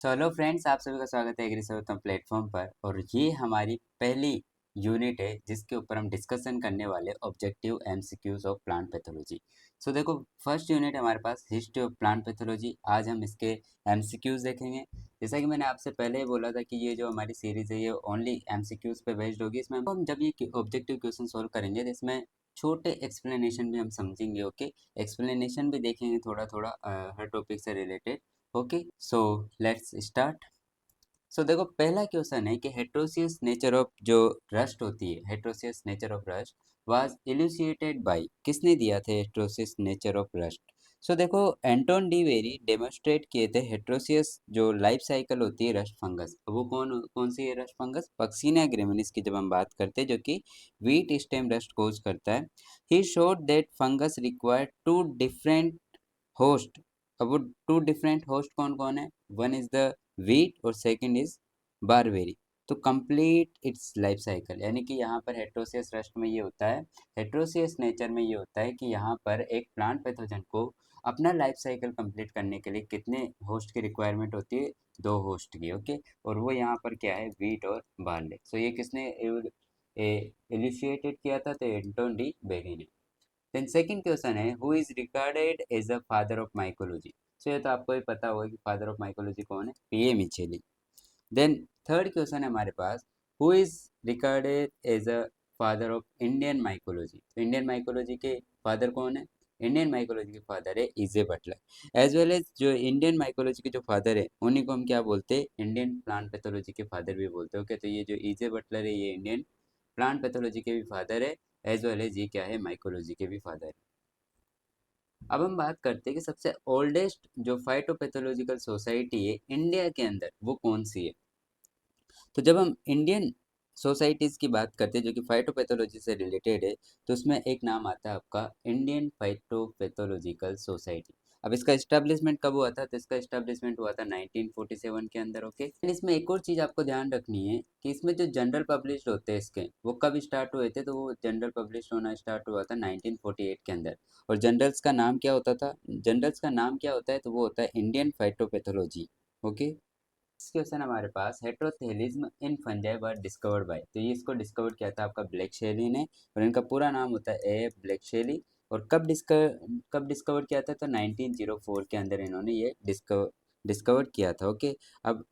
तो hello friends, आप सभी का स्वागत है एग्री सर्वोत्तम प्लेटफॉर्म पर। और ये हमारी पहली यूनिट है जिसके ऊपर हम डिस्कशन करने वाले objective MCQs of plant pathology. So देखो, फर्स्ट यूनिट हमारे पास हिस्ट्री ऑफ प्लांट पैथोलॉजी। आज हम इसके एमसीक्यूज देखेंगे। जैसा कि मैंने आपसे पहले ही बोला था कि ये जो हमारी सीरीज है ये ओनली एमसीक्यूज पे बेस्ड होगी। इसमें हम जब ये ऑब्जेक्टिव क्वेश्चन सॉल्व करेंगे तो इसमें छोटे एक्सप्लेनेशन भी हम समझेंगे। ओके, एक्सप्लेनेशन भी देखेंगे थोड़ा थोड़ा हर टॉपिक से related. Okay, so let's start. So देखो, पहला क्वेश्चन है कि हेट्रोसियस नेचर ऑफ जो रस्ट होती है, heteroecious nature of rust was elucidated by, किसने दिया था heteroecious nature of rust? So देखो, एंटोन डी वेरी डेमोन्स्ट्रेट किए थे हेट्रोसियस जो लाइफ साइकिल होती है रस्ट फंगस। वो कौन कौन सी है रस्ट फंगस? पक्सिना ग्रेमिनिस की जब हम बात करते हैं, जो कि व्हीट स्टेम रस्ट कोज करता है। He showed that fungus require two different host. अब वो टू डिफरेंट होस्ट कौन कौन है? वन इज द वीट और सेकंड इज बारबेरी, तो कंप्लीट इट्स लाइफ साइकिल। यानी कि यहाँ पर हेट्रोसियस रस्ट में ये होता है, हेट्रोसियस नेचर में ये होता है कि यहाँ पर एक प्लांट पैथोजन को अपना लाइफ साइकिल कंप्लीट करने के लिए कितने होस्ट की रिक्वायरमेंट होती है? दो होस्ट की। ओके, और वो यहाँ पर क्या है? वीट और बार्ले। सो ये किसने इनिशिएटेड किया था? तो एंटोन डी बेरी ने। देन सेकंड क्वेश्चन है, who is regarded as a father of mycology? So ये तो आपको ही पता होगा कि फादर ऑफ माइकोलॉजी कौन है? P A Micheli. Then third question है हमारे पास, who is regarded as a father of Indian mycology? तो इंडियन माइकोलॉजी के फादर कौन है? इंडियन माइकोलॉजी के फादर है E J Butler. As well as जो इंडियन माइकोलॉजी के जो फादर है उन्हीं को हम क्या बोलते हैं? इंडियन प्लांट पैथोलॉजी के फादर भी बोलते हैं। ओके, तो ये जो इजे बटलर है ये इंडियन प्लांट पैथोलॉजी के भी फादर है, एज वेल एज ये क्या है? माइकोलॉजी के भी फादर है। अब हम बात करते हैं कि सबसे ओल्डेस्ट जो फाइटोपैथोलॉजिकल सोसाइटी है इंडिया के अंदर वो कौन सी है? तो जब हम इंडियन सोसाइटीज़ की बात करते हैं जो कि फाइटोपैथोलॉजी से रिलेटेड है, तो उसमें एक नाम आता है आपका इंडियन फाइटोपैथोलॉजिकल सोसाइटी। अब इसका इस्टेब्लिशमेंट कब हुआ था? तो इसका इस्टेब्लिशमेंट हुआ था 1947 के अंदर। ओके, इसमें एक और चीज़ आपको ध्यान रखनी है कि इसमें जो जनरल पब्लिश्ड होते हैं इसके, वो कब स्टार्ट हुए थे? तो वो जनरल पब्लिश होना स्टार्ट हुआ था 1948 के अंदर। और जनरल्स का नाम क्या होता था? जनरल्स का नाम क्या होता है? तो वो होता है इंडियन फाइटोपैथोलॉजी। ओके, क्वेश्चन हमारे पास, heterothallism in fungi were discovered by. तो ये इसको डिस्कवर किया था आपका ब्लैक शेली ने, और इनका पूरा नाम होता है ए ब्लैक शेली। और कब डिस्कवर किया था? तो 1904 के अंदर इन्होंने ये डिस्कवर किया था। ओके, अब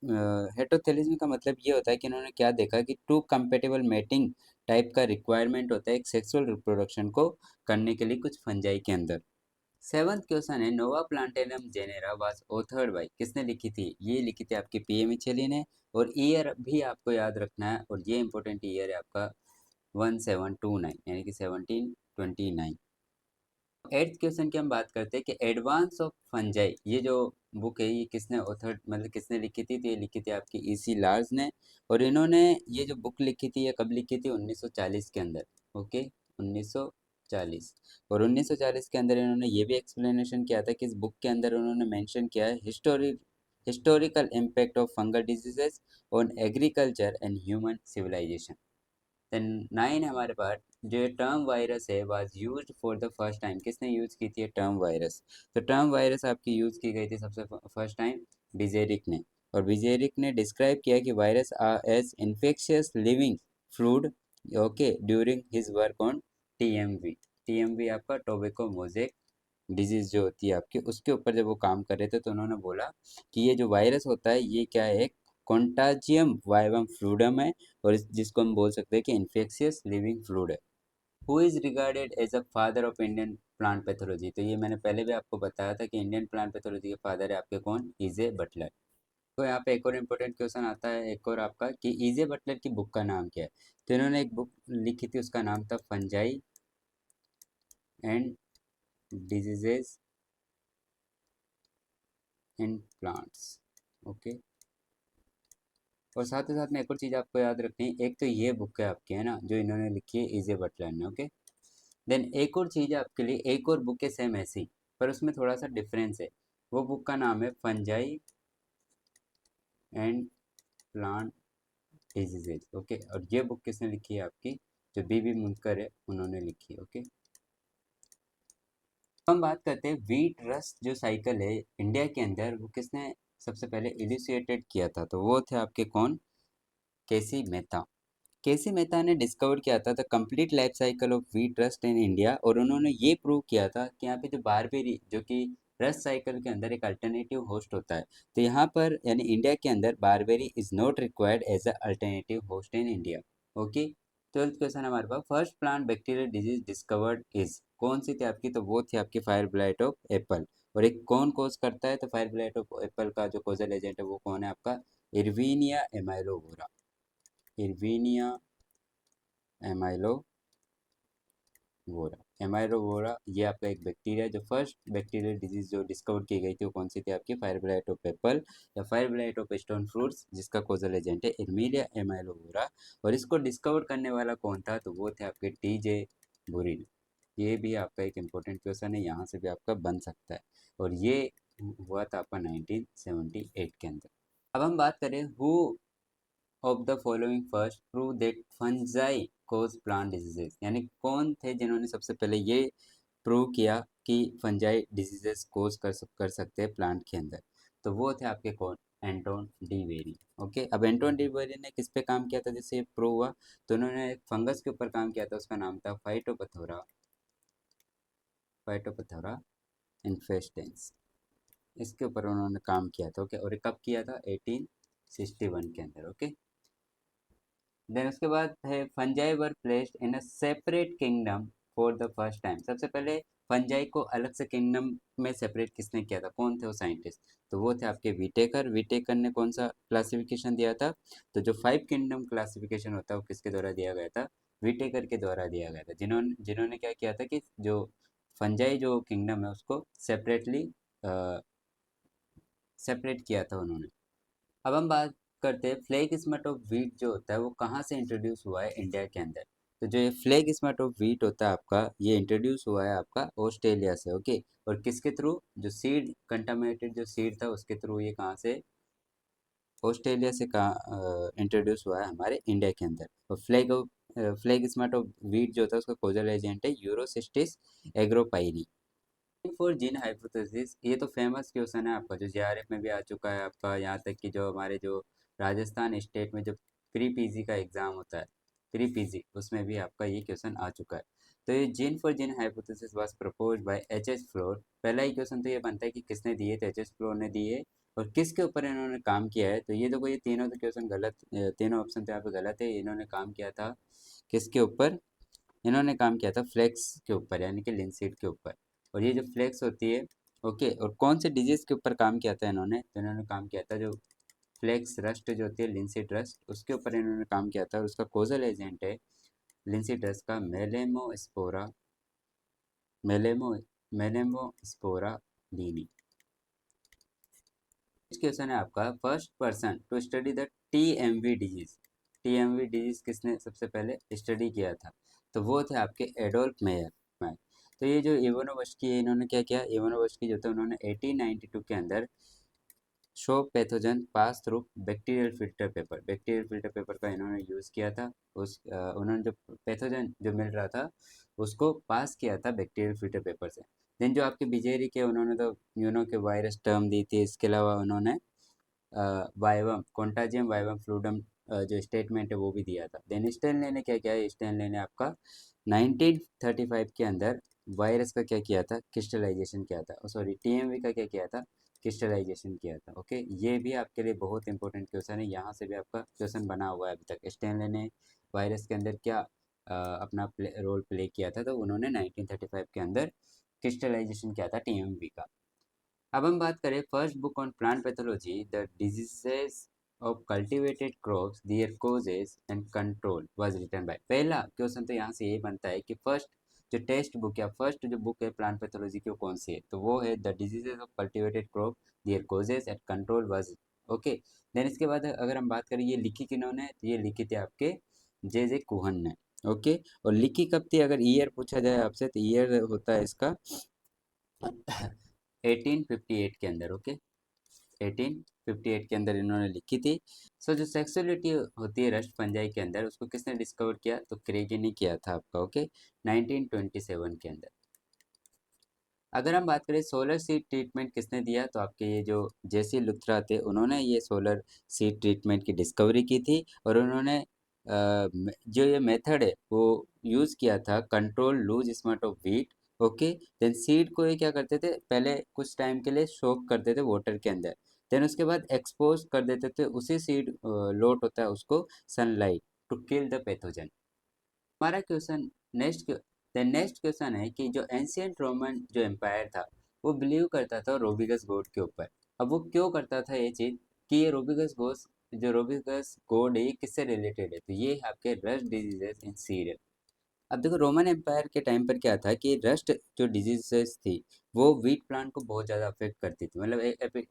हेट्रोथेलिज्म का मतलब ये होता है कि इन्होंने क्या देखा कि टू कंपेटेबल मेटिंग टाइप का रिक्वायरमेंट होता है एक सेक्सुअल रिप्रोडक्शन को करने के लिए कुछ फंजाई के अंदर। सेवंथ क्वेश्चन है, नोवा प्लांटेनम जेनेरा वाज ऑथर्ड बाय, किसने लिखी थी? ये लिखी थी आपकी पीए मिचेली ने। और ईयर भी आपको याद रखना है, और ये इंपॉर्टेंट ईयर है आपका 1729, यानी कि 1729। एट्थ क्वेश्चन की हम बात करते हैं कि एडवांस ऑफ फंजाई, ये जो बुक है ये किसने ऑथर मतलब किसने लिखी थी? तो ये लिखी थी आपकी ईसी लार्ज ने। और इन्होंने ये जो बुक लिखी थी ये कब लिखी थी? 1940 के अंदर। ओके, 1940। और 1940 के अंदर इन्होंने ये भी एक्सप्लेनेशन किया था कि इस बुक के अंदर उन्होंने मेंशन किया है historical impact of fungal diseases on agriculture and human civilisation. Then 9 हमारे पास, जो टर्म वायरस है was used for the first time, किसने यूज की थी टर्म वायरस? तो टर्म वायरस आपकी यूज की गई थी सबसे फर्स्ट टाइम बिजेरिक ने। और बिजेरिक ने डिस्क्राइब किया कि virus are as infectious living fluid. Okay, during his work on TMV. TMV आपका टोबैको मोजेक डिजीज जो होती है आपकी, उसके ऊपर जब वो काम कर रहे थे तो उन्होंने बोला कि ये जो वायरस होता है ये क्या है? एक कॉन्टाजियम वाइवम फ्लूडम है, और जिसको हम बोल सकते हैं कि इन्फेक्शियस लिविंग फ्लूड है। Who is regarded as a father of Indian plant pathology? तो ये मैंने पहले भी आपको बताया था कि इंडियन प्लांट पैथोलॉजी के फादर है आपके कौन? E J Butler. तो यहाँ पे एक और इम्पोर्टेंट क्वेश्चन आता है, एक और आपका, कि इजे बटलर की बुक का नाम क्या है? तो इन्होंने एक बुक लिखी थी, उसका नाम था fungi and diseases in plants. Okay, और साथ ही साथ में एक और चीज़ आपको याद रखनी है, एक तो ये बुक है आपकी, है ना, जो इन्होंने लिखी है इजे बटलर ने। ओके, देन एक और चीज़ है आपके लिए, एक और बुक है सेम ऐसी, पर उसमें थोड़ा सा डिफरेंस है। वो बुक का नाम है fungi and plant diseases. Okay, और ये बुक किसने लिखी है आपकी? जो बीबी मुनकर है उन्होंने लिखी है। ओके, हम बात करते हैं व्हीट रस्ट जो साइकिल है इंडिया के अंदर, वो किसने सबसे पहले इल्यूसिएटेड किया था, तो वो थे आपके कौन? केसी मेहता। केसी मेहता ने डिस्कवर किया था the complete life cycle of wheat rust in India, और उन्होंने ये प्रूव किया था कि यहाँ पे जो बारबेरी, जो कि रस्ट साइकिल के अंदर एक अल्टरनेटिव होस्ट होता है, तो यहाँ पर यानी इंडिया के अंदर barberry is not required as a alternative host in India. Okay, 12th question हमारे पास, first plant bacterial disease discovered is, कौन सी थी आपकी? तो वो थी आपकी फायर ब्लाइट ऑफ एप्पल। और एक कौन कोज करता है? तो फायर ब्लाइट ऑफ एप्पल का जो कोजल एजेंट है वो कौन है आपका? इरविनिया एमाइलोवोरा। इरविनिया एमाइलो वोरा। एमाइलो वोरा ये आपका एक बैक्टीरिया है, जो फर्स्ट बैक्टीरियल डिजीज जो डिस्कवर की गई थी वो कौन सी थी आपकी? फायर ब्लाइट ऑफ एप्पल या fire blight of stone fruits, जिसका कोजल एजेंट है इरमिलिया एमाइलो वोरा। और इसको डिस्कवर करने वाला कौन था? तो वो थे आपके टीजे बुरिन। ये भी आपका एक इम्पोर्टेंट क्वेश्चन है, यहाँ से भी आपका बन सकता है। और ये हुआ था आपका 1978 के अंदर। अब हम बात करें who of the following first prove that fungi cause plant diseases, यानी कौन थे जिन्होंने सबसे पहले ये प्रूव किया कि फंजाई डिजीजेस कोज कर सकते हैं प्लांट के अंदर? तो वो थे आपके कौन? Anton de very. ओके, अब एंटोन डी वेरी ने किस पे काम किया था जिससे ये प्रूव हुआ? तो उन्होंने एक फंगस के ऊपर काम किया था, उसका नाम था फाइटोपथोरा, फाइटोपथोरा इन्फेस्टेंस। इसके ऊपर उन्होंने काम किया था। ओके, और ये कब किया था? 1861 के अंदर। ओके, देन उसके बाद है fungi were placed in a separate kingdom for the first time. सबसे पहले फंजाई को अलग से किंगडम में सेपरेट किसने किया था? कौन थे वो साइंटिस्ट? तो वो थे आपके विटेकर। विटेकर ने कौन सा क्लासिफिकेशन दिया था? तो जो 5 किंगडम क्लासिफिकेशन होता है वो किसके द्वारा दिया गया था? विटेकर के द्वारा दिया गया था, जिन्होंने जिन्होंने क्या किया था कि जो फंजाई जो किंगडम है उसको सेपरेटली सेपरेट किया था उन्होंने। अब हम बात करते हैं फ्लैग स्मट ऑफ व्हीट जो होता है वो कहाँ से इंट्रोड्यूस हुआ है इंडिया के अंदर? तो जो ये फ्लैग स्मट ऑफ व्हीट होता है आपका, ये इंट्रोड्यूस हुआ है आपका ऑस्ट्रेलिया से। ओके, और किसके थ्रू? जो सीड कंटामिनेटेड जो सीड था उसके थ्रू ये कहाँ से? ऑस्ट्रेलिया से कहाँ इंट्रोड्यूस हुआ है हमारे इंडिया के अंदर। और फ्लैग स्मट ऑफ व्हीट जो होता है उसका कोजल एजेंट है यूरोसिस्टिस एग्रोपाइरी। फॉर जीन हाइपोथेसिस, ये तो फेमस क्वेश्चन है आपका, जो जेआरएफ में भी आ चुका है आपका, यहाँ तक कि जो हमारे जो राजस्थान स्टेट में जो प्री पीजी का एग्ज़ाम होता है, प्री पीजी, उसमें भी आपका ये क्वेश्चन आ चुका है। तो ये gene for gene hypothesis was proposed by H H floor. पहला ही क्वेश्चन तो ये बनता है कि किसने दिए? तो एच एच फ्लोर ने दिए। और किसके ऊपर इन्होंने काम किया है? तो ये देखो, ये तीनों तो क्वेश्चन गलत, तीनों ऑप्शन तो यहाँ पे गलत है। इन्होंने काम किया था किसके ऊपर? इन्होंने काम किया था फ्लेक्स के ऊपर, यानी कि लिनसीड के ऊपर। और ये जो फ्लेक्स होती है, ओके, और कौन से डिजीज के ऊपर काम किया था इन्होंने? तो इन्होंने काम किया था जो फ्लेक्स रस्ट जो होती है, लिनसीड रस्ट, उसके ऊपर इन्होंने काम किया था। और उसका कोजल एजेंट है लिनसीड रस्ट का मेलेमोस्पोरा, मेलेमो मेलेमोस्पोरा लीनी। क्वेश्चन है आपका, first person to study the TMV disease. TMV disease किसने सबसे पहले स्टडी किया था? तो वो थे आपके एडोल्फ मेयर मैन। तो ये जो इवानोवस्की है, इन्होंने क्या किया? इवानोवस्की जो थे उन्होंने 1892 के अंदर show pathogen pass through bacterial filter paper, bacterial filter paper का इन्होंने यूज़ किया था। उन्होंने जो पैथोजन जो मिल रहा था उसको पास किया था बैक्टीरियल फिल्टर पेपर से। देन जो आपके बिजेरी के, उन्होंने तो के वायरस टर्म दी थी। इसके अलावा उन्होंने वाइवम कॉन्टाजियम वाइवम फ्लूडम जो स्टेटमेंट है वो भी दिया था। देन स्टेनले ने क्या किया? स्टेनले ने आपका 1935 के अंदर वायरस का क्या किया था? क्रिस्टलाइजेशन किया था। सॉरी, टीएमवी का क्या किया था? क्रिस्टलाइजेशन किया था। ओके, ये भी आपके लिए बहुत इंपॉर्टेंट क्वेश्चन है, यहाँ से भी आपका क्वेश्चन बना हुआ है अभी तक। स्टेनले ने वायरस के अंदर क्या अपना रोल प्ले किया था? तो उन्होंने 1935 के अंदर क्रिस्टलाइजेशन किया था टीएमवी का। अब हम बात करें first book on plant pathology, the diseases of cultivated crops, their causes and control was written by. पहला क्वेश्चन तो यहाँ से यही बनता है कि फर्स्ट जो टेक्स्ट बुक या फर्स्ट जो बुक है प्लांट पैथोलॉजी की वो कौन सी है? तो वो है the diseases of cultivated crop, their causes and control was. Okay, then इसके बाद अगर हम बात करें ये लिखी किन्होंने, तो ये लिखी थी आपके जे कुहन ने। ओके, और लिखी कब थी? अगर ईयर पूछा जाए आपसे तो ईयर होता है इसका 1858 के अंदर। ओके, 1858 के अंदर इन्होंने लिखी थी। सो जो सेक्सुअलिटी होती है रस्ट फंजाई के अंदर, उसको किसने डिस्कवर किया? तो क्रेगी ने किया था आपका। ओके, 1927 के अंदर। अगर हम बात करें सोलर सीड ट्रीटमेंट किसने दिया, तो आपके ये जो जेसी लुथरा थे, उन्होंने ये सोलर सीड ट्रीटमेंट की डिस्कवरी की थी। और उन्होंने जो ये मेथड है वो यूज़ किया था control loose smut of wheat. Okay, then seed को ये क्या करते थे, पहले कुछ टाइम के लिए सोक करते थे वाटर के अंदर, देन उसके बाद एक्सपोज कर देते थे उसी सीड लोट होता है उसको sunlight to kill the pathogen. हमारा क्वेश्चन नेक्स्ट नेक्स्ट क्वेश्चन है कि जो एंशियंट रोमन जो एम्पायर था वो बिलीव करता था रोबिगस गॉड के ऊपर। अब वो क्यों करता था ये चीज़, कि ये रोबिगस गॉड, जो रोबिगस गॉड है ये किससे रिलेटेड है, तो ये है आपके रस्ट डिजीजेस इन सीरियल। अब देखो रोमन एम्पायर के टाइम पर क्या था कि रस्ट जो डिजीजेस थी वो वीट प्लांट को बहुत ज़्यादा अफेक्ट करती थी, मतलब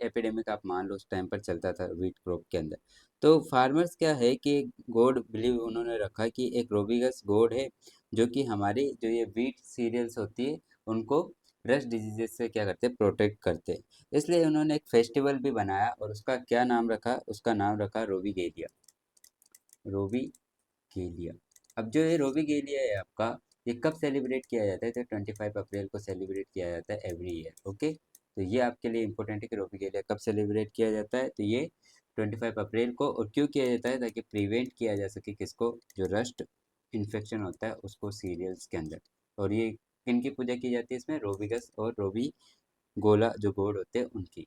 एपिडेमिक आप मान लो उस टाइम पर चलता था वीट क्रॉप के अंदर। तो फार्मर्स क्या है कि गॉड बिलीव उन्होंने रखा कि एक रोबिगस गॉड है जो कि हमारी जो ये वीट सीरियल्स होती है उनको रस्ट डिजीजेस से क्या करते प्रोटेक्ट करते। इसलिए उन्होंने एक फेस्टिवल भी बनाया और उसका क्या नाम रखा, उसका नाम रखा रोबिगेलिया। रोबी गेलिया। अब जो ये रोबी गेलिया है आपका, ये कब सेलिब्रेट किया जाता है, तो 25 अप्रैल को सेलिब्रेट किया जाता है एवरी ईयर। ओके, तो ये आपके लिए इंपॉर्टेंट है कि रोबी गेलिया कब सेलिब्रेट किया जाता है, तो ये 25 अप्रैल को। और क्यों किया जाता है, ताकि प्रिवेंट किया जा सके किसको, जो रस्ट इन्फेक्शन होता है उसको सीरियल्स के अंदर। और ये किनकी पूजा की जाती है इसमें, रोबिगस और रोबी गोला जो गॉड होते हैं उनकी।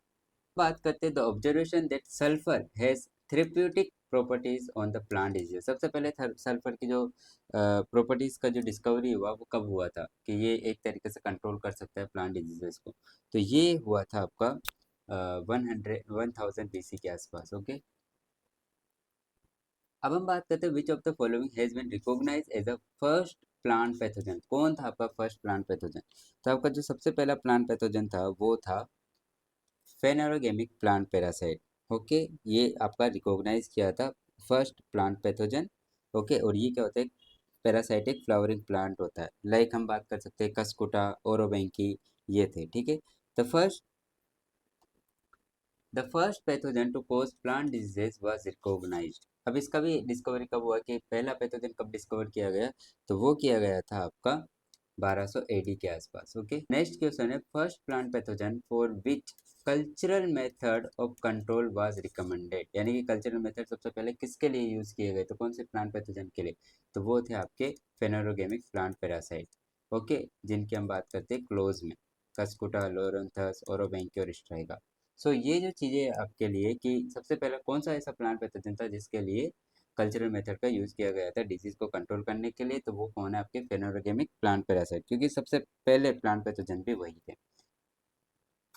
बात करते हैं the observation that sulphur has therapeutic properties on the plant disease. सबसे पहले सल्फर की जो प्रॉपर्टीज का जो डिस्कवरी हुआ वो कब हुआ था, कि ये एक तरीके से कंट्रोल कर सकता है प्लांट डिजीजेस को, तो ये हुआ था आपका 1000 BC के आसपास। ओके, अब हम बात करते हैं which of the following has been recognise as a first plant pathogen. कौन था आपका फर्स्ट प्लांट पैथोजन, तो आपका जो सबसे पहला प्लांट पैथोजन था वो था फेनोरोगेमिक प्लांट पैरासाइट। ओके, ये आपका रिकॉग्नाइज किया था फर्स्ट प्लांट पैथोजन। ओके, और ये क्या होता है, पैरासाइटिक फ्लावरिंग प्लांट होता है। लाइक हम बात कर सकते हैं कस्कुटा, ओरोबेंकी, ये थे। ठीक है, the first pathogen to cause plant diseases was recognised. अब इसका भी डिस्कवरी कब हुआ, कि पहला पैथोजन कब डिस्कवर किया गया, तो वो किया गया था आपका 1200 AD के आसपास। ओके, नेक्स्ट क्वेश्चन है first plant pathogen for which cultural method of control was recommended. यानी कि कल्चरल मेथड सबसे पहले किसके लिए यूज किए गए, तो कौन से प्लांट पैथोजन के लिए, तो वो थे आपके फेनोरोगेमिक प्लांट पैरासाइट। ओके, जिनकी हम बात करते हैं क्लोज में, कस्कुटा, लोरेंथस, ओरोबेंकी और स्ट्राइगा। सो ये जो चीज़ें आपके लिए कि सबसे पहला कौन सा ऐसा प्लांट पैथोजन था जिसके लिए कल्चरल मेथड का यूज़ किया गया था डिजीज को कंट्रोल करने के लिए, तो वो कौन है आपके फेनोरोगेमिक प्लांट पैरासाइट, क्योंकि सबसे पहले प्लांट पैथोजन भी वही थे।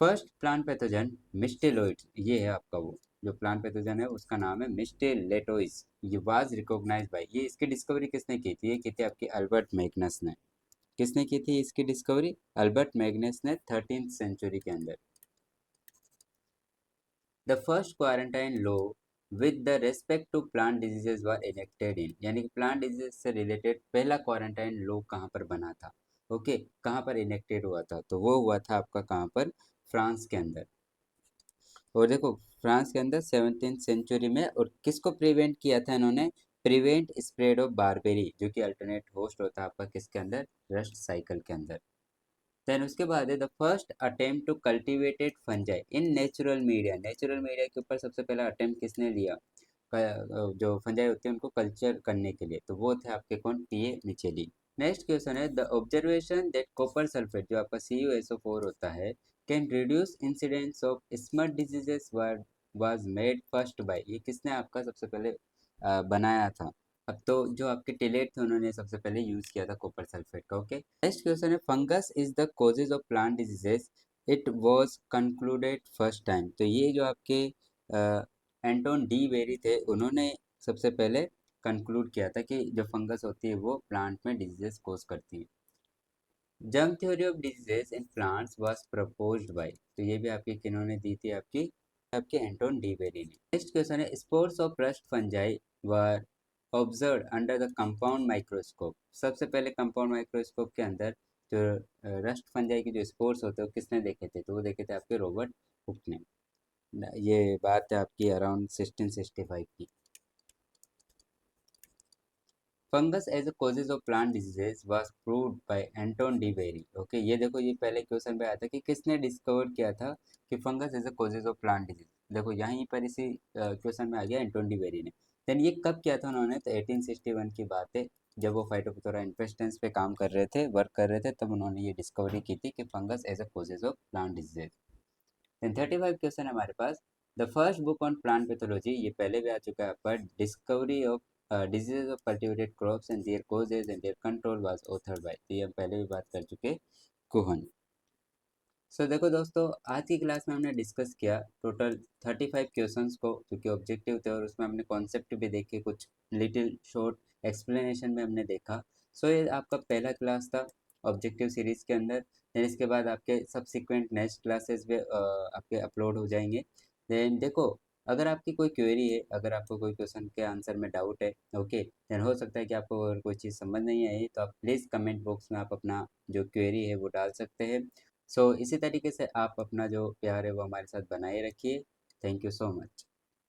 फर्स्ट प्लांट पैथोजन मिस्टेलोइड्स, ये है आपका वो जो प्लांट पैथोजन है उसका नाम है मिस्टेलेटोइस। ये वाज रिकॉग्नाइज्ड बाय, ये इसकी डिस्कवरी किसने की थी, ये की थी आपकी अल्बर्ट मैग्नस ने। किसने की थी इसकी डिस्कवरी, अल्बर्ट मैग्नस ने 13th सेंचुरी के अंदर। The first quarantine law with the respect to plant diseases were enacted in, यानी कि प्लांट डिजीज से रिलेटेड पहला क्वारंटाइन लॉ कहाँ पर बना था। ओके, कहाँ पर इनेक्टेड हुआ था, तो वो हुआ था आपका कहाँ पर, फ्रांस के अंदर। और देखो फ्रांस के अंदर 17th सेंचुरी में, और किसको प्रिवेंट किया था इन्होंने, प्रिवेंट स्प्रेड ऑफ बारबेरी, जो कि अल्टरनेट होस्ट होता है आपका किसके अंदर, रस्ट साइकिल के अंदर। देन उसके बाद है the first attempt to cultivated fungi in natural media. Natural media के ऊपर सबसे पहला अटेम्प्ट किसने लिया, जो फंजाई होते हैं उनको कल्चर करने के लिए, तो वो थे आपके कौन, टीए मिचेली। नेक्स्ट क्वेश्चन है the observation that copper sulphate जो आपका CuSO4 होता है can reduce incidence of smut diseases was made first by, ये किसने आपका सबसे पहले बनाया था। अब तो जो आपके टिलेट थे उन्होंने सबसे पहले यूज किया था कॉपर सल्फेट का। ओके, नेक्स्ट क्वेश्चन है fungus is the causes of plant diseases, it was concluded first time. तो ये जो आपके एंटोन डी बेरी थे उन्होंने सबसे पहले कंक्लूड किया था कि जो फंगस होती है वो प्लांट में डिजीजेस कोज करती है। Germ theory of diseases in plants was proposed by, तो ये भी आपकी किन्होंने दी थी, आपकी आपके एंटोन डी बेरी ने। नेक्स्ट क्वेश्चन है spores of rust fungi were observe under the compound microscope. सबसे पहले कंपाउंड माइक्रोस्कोप के अंदर जो रस्ट फंजाई के जो स्पोर्स होते हैं वो किसने देखे थे, तो वो देखे थे आपके रॉबर्ट हुक ने। ये बात है आपकी अराउंड 1665 की। Fungus as a causes of plant diseases was proved by Anton de Bary. Okay, ये देखो, ये पहले क्वेश्चन पे आया था कि किसने डिस्कवर किया था कि fungus as a causes of plant disease. देखो यहीं पर इसी क्वेश्चन में आ गया, एंटोन डी बेरी ने। देन ये कब किया था उन्होंने, तो 1861 की बात है, जब वो फाइटोप्थोरा इन्फेस्टेंस पे काम कर रहे थे, वर्क कर रहे थे, तब उन्होंने ये डिस्कवरी की थी कि fungus as a causes of plant diseases. Then 35 question हमारे पास, the first book on plant pathology, ये पहले भी आ चुका है, पर discovery of diseases of cultivated crops and their causes and their control was authored by, तो ये हम पहले भी बात कर चुके, कुहन। सो देखो दोस्तों, आज की क्लास में हमने डिस्कस किया टोटल 35 क्वेश्चंस को, जो कि ऑब्जेक्टिव थे, और उसमें हमने कॉन्सेप्ट भी देखे, कुछ लिटिल शॉर्ट एक्सप्लेनेशन में हमने देखा। सो ये आपका पहला क्लास था ऑब्जेक्टिव सीरीज़ के अंदर। देन इसके बाद आपके सब्सिक्वेंट नेक्स्ट क्लासेस भी आपके अपलोड हो जाएंगे। देन देखो, अगर आपकी कोई क्वेरी है, अगर आपको कोई क्वेश्चन के आंसर में डाउट है, ओके, देन हो सकता है कि आपको अगर कोई चीज़ समझ नहीं आई, तो आप प्लीज़ कमेंट बॉक्स में आप अपना जो क्वेरी है वो डाल सकते हैं। इसी तरीके से आप अपना जो प्यार है वो हमारे साथ बनाए रखिए। Thank you so much.